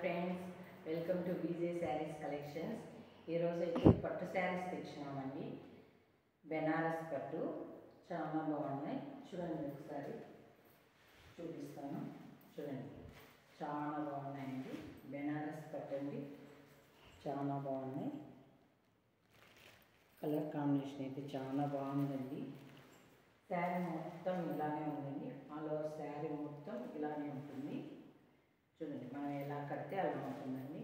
Friends, welcome to BJ Sarees collections. ఈరోజు అయితే పట్టు శారీస్ తెచ్చినామండి. బెనారస్ పట్టు చాలా బాగున్నాయి. చూడండి, ఒకసారి చూపిస్తాను. చూడండి, చాలా బాగున్నాయండి. బెనారస్ పట్టు అండి, చాలా బాగున్నాయి. కలర్ కాంబినేషన్ అయితే చాలా బాగుందండి. శారీ మొత్తం ఇలానే ఉందండి. ఆల్ ఓవర్ శారీ మొత్తం ఇలానే ఉంటుంది. చూడండి, మనం ఎలా కడితే అలా ఉంటుందండి.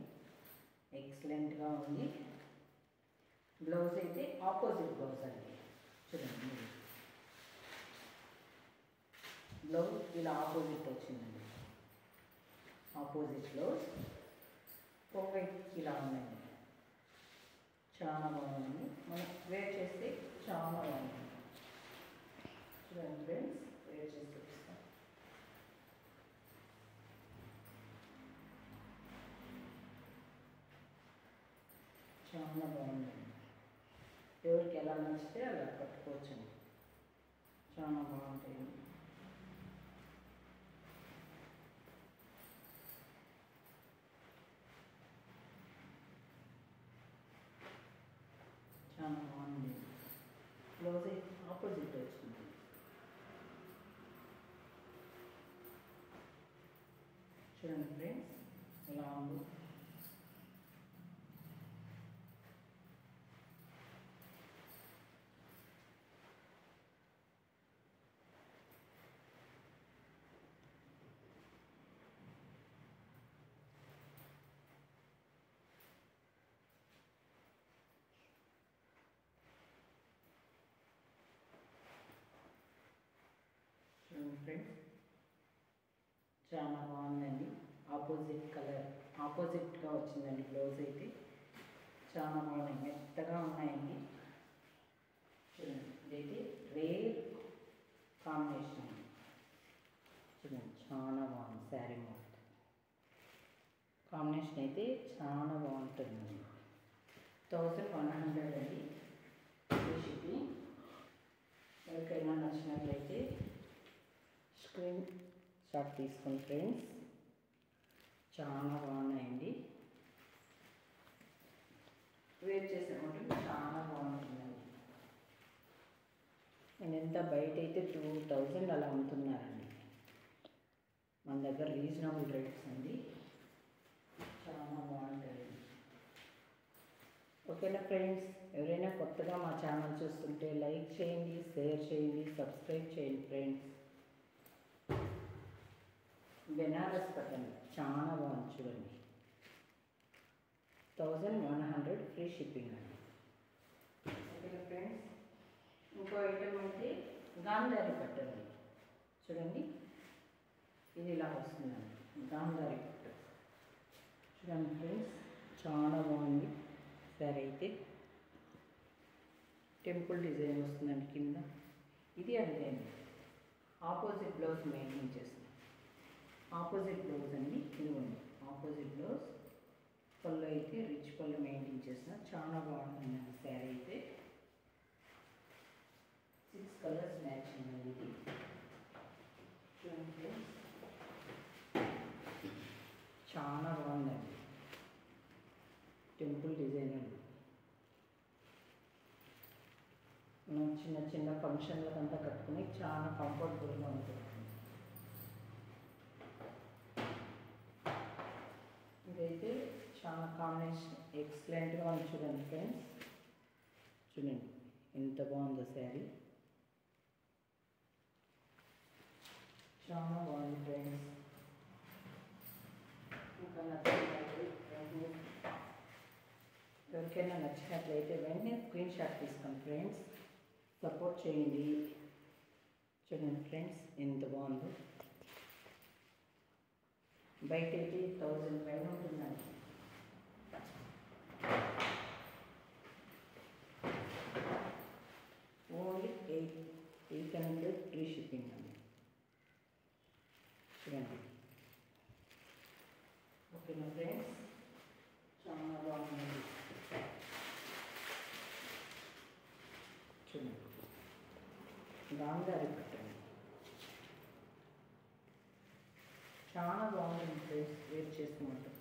ఎక్సలెంట్గా ఉంది. బ్లౌజ్ అయితే ఆపోజిట్ బ్లౌజ్ అండి. చూడండి, బ్లౌజ్ ఇలా ఆపోజిట్ వచ్చిందండి. ఆపోజిట్ బ్లౌజ్ పొంగైతే ఇలా ఉందండి. చాలా బాగుంది. మనం వేర్ చేస్తే చాలా బాగుంది. చూడండి ఫ్రెండ్స్, వేర్ చేసి చూపిస్తాం. చాలా బాగుందండి. ఎవరికి ఎలా నచ్చితే అలా కట్టుకోవచ్చండి. చాలా బాగుంటాయండి. చాలా బాగుంది. బ్లౌజ్ ఆపోజిట్ వచ్చింది. చూడండి ఫ్రెండ్స్, ఇలా ఉంది. ఫ్రెండ్స్, చాలా బాగుందండి. ఆపోజిట్ కలర్ ఆపోజిట్గా వచ్చిందండి. బ్లౌజ్ అయితే చాలా బాగున్నాయి, మెత్తగా ఉన్నాయండి. చూడండి, ఇదైతే రేర్ కాంబినేషన్ అండి. చూడండి, చాలా బాగుంది. శారీ మొత్తం కాంబినేషన్ అయితే చాలా బాగుంటుందండి. 1100 అండి షిప్పింగ్. ఎవరికైనా నచ్చినట్లయితే స్క్రీన్ షాట్ తీసుకోండి ఫ్రెండ్స్. చాలా బాగున్నాయండి. వేర్ చేసినప్పుడు చాలా బాగుంటుందండి. నేను ఎంత బయట అయితే 2000 అలా అమ్ముతున్నారండి. మన దగ్గర రీజనబుల్ రేట్స్ అండి. చాలా బాగుంటాయండి. ఓకేనా ఫ్రెండ్స్, ఎవరైనా కొత్తగా మా ఛానల్ చూస్తుంటే లైక్ చేయండి, షేర్ చేయండి, సబ్స్క్రైబ్ చేయండి ఫ్రెండ్స్. బెనారస్ పట్టండి, చాలా బాగుంది. చూడండి, 1100 ఫ్రీ షిప్పింగ్ అండి. ఓకే ఫ్రెండ్స్, ఇంకో ఐటమ్ అయితే గాంధారి పట్టండి. చూడండి, ఇది ఇలా వస్తుందండి. గాంధారి పట్టు చూడండి ఫ్రెండ్స్, చాలా బాగుంది. సరే, అయితే టెంపుల్ డిజైన్ వస్తుందండి కింద. ఇది అదే అండి, ఆపోజిట్ బ్లౌజ్ మెయింటైన్ చేస్తుంది. ఆపోజిట్ బ్లౌజ్ అండి, ఇదిగోండి ఆపోజిట్ బ్లౌజ్. పళ్ళు అయితే రిచ్ పళ్ళు మెయింటైన్ చేసిన చాలా బాగుంటుందండి. శారీ అయితే 6 కలర్స్ మ్యాచింగ్ అండి. ఇది చూడండి ఫ్రెండ్స్, చాలా బాగుందండి. టెంపుల్ డిజైన్ అండి. మనం చిన్న చిన్న ఫంక్షన్లకంతా కట్టుకుని చాలా కంఫర్టబుల్గా ఉంటుంది. ఇదైతే చాలా కాంబినేషన్ ఎక్సలెంట్గా ఉంది. చూడండి ఫ్రెండ్స్, చూడండి ఎంత బాగుందో శారీ. చాలా బాగుంది ఫ్రెండ్స్. ఇంకా ఎవరికైనా నచ్చినట్లయితే వెంటనే స్క్రీన్ షాట్ తీసుకోండి ఫ్రెండ్స్. సపోర్ట్ చేయండి. చూడండి ఫ్రెండ్స్, ఎంత బాగుందో. బయట అయితే 1000 పైన ఉంటుందండి. ఓన్లీ 800 ఫ్రీ షిప్పింగ్ అండి. చూడండి, ఓకేనా ఫ్రెండ్స్, చాలా బాగుంది. చూడండి, గాంధారి పట్టండి. చాలా బాగుంటుంది ఫ్రెండ్స్, వేర్ చేసుకుంటాం.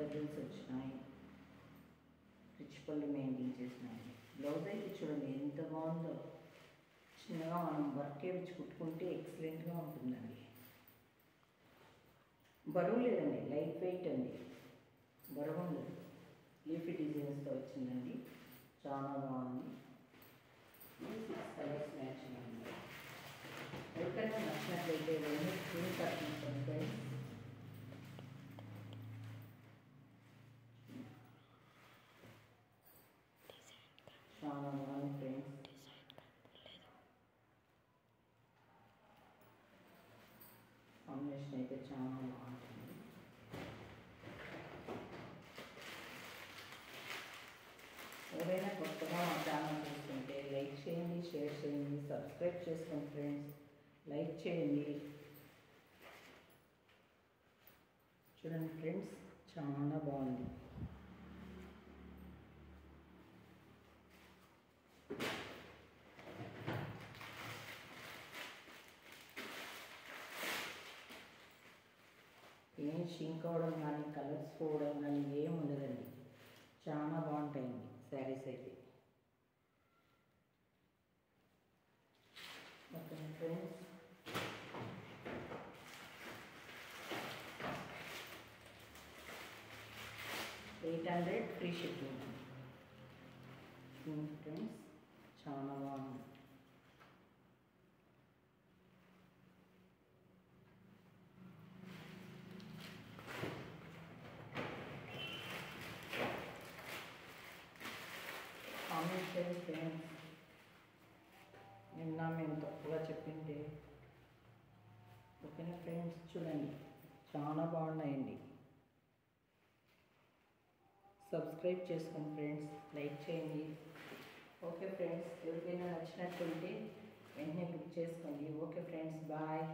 టర్టిల్స్ వచ్చినాయి, రిచ్ పళ్ళు మెయింటైన్ చేసినాయి. బ్లౌజ్ అయితే చూడండి ఎంత బాగుందో. చిన్నగా మనం వర్క్ వేయించి కుట్టుకుంటే ఎక్సలెంట్గా ఉంటుందండి. బరువు లేదండి, లైట్ వెయిట్ అండి, బరువు ఉండదు. లీఫీ డిజైన్స్తో వచ్చిందండి, చాలా బాగుంది. 6 కలర్స్ మ్యాచింగ్ అండి. ఎవరికైనా నచ్చినట్లయితే రెండు స్క్రీన్ కట్టించండి ఫ్రెండ్స్. చాలా బాగుంది ఫ్రెండ్స్. కాంబినేషన్ అయితే చాలా బాగుంటుంది. ఎవరైనా కొత్తగా మా ఛానల్ చూస్తుంటే లైక్ చేయండి, షేర్ చేయండి, సబ్స్క్రైబ్ చేసుకోండి ఫ్రెండ్స్. లైక్ చేయండి. చూడండి ఫ్రెండ్స్, చాలా బాగుంది. ఏం షింక్ అవ్వడం కానీ కలర్స్ పోవడం కానీ ఏం ఉండదండి. చాలా బాగుంటాయండి శారీస్ అయితే. Okay friends, $800 free shipping. Friends, చాలా బాగుంది. కామెంట్ చేయండి ఫ్రెండ్స్. నిన్న మేము తప్పుగా చెప్పింటే. ఓకేనా ఫ్రెండ్స్, చూడండి చాలా బాగున్నాయండి. సబ్స్క్రైబ్ చేసుకోండి ఫ్రెండ్స్, లైక్ చేయండి. ఓకే ఫ్రెండ్స్, ఎవరికైనా నచ్చినట్టుంటే వెంటనే బుక్ చేసుకోండి. Okay friends, bye.